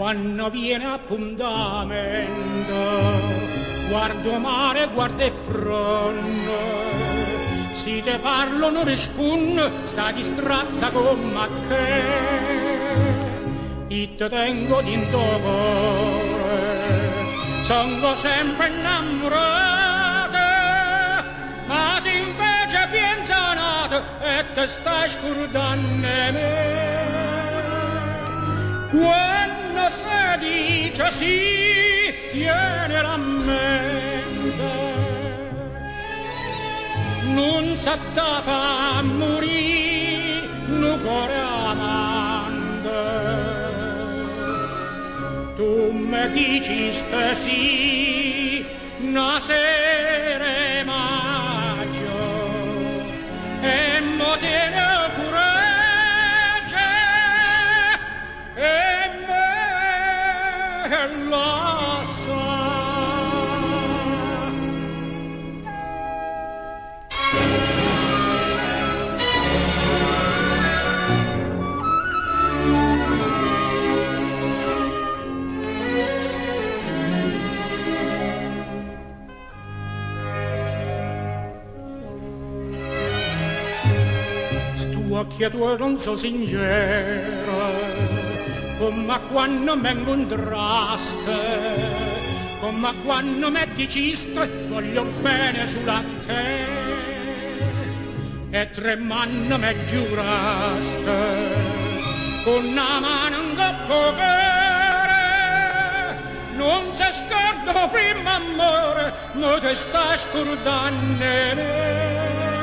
quando viene appuntamento, guardo mare, guardo e fronte, si te parlo non risponde, sta distratta come che, e te tengo dinto cuore, sono sempre innamorata, ma ti invece pensanata e te stai scordando me. Quando si dice sì, tiene la mente, non sa da fa morire, un cuore amante. Tu mi dici sì, una sera maggio, e mo te ne e me lascia. Stu occhio tuo non so sincero, come quando mi incontraste, come quando mi diciste voglio bene sulla te, e tremando mi giuraste con una mano in capo cuore, non si scordo prima amore, ma te stai scordando me.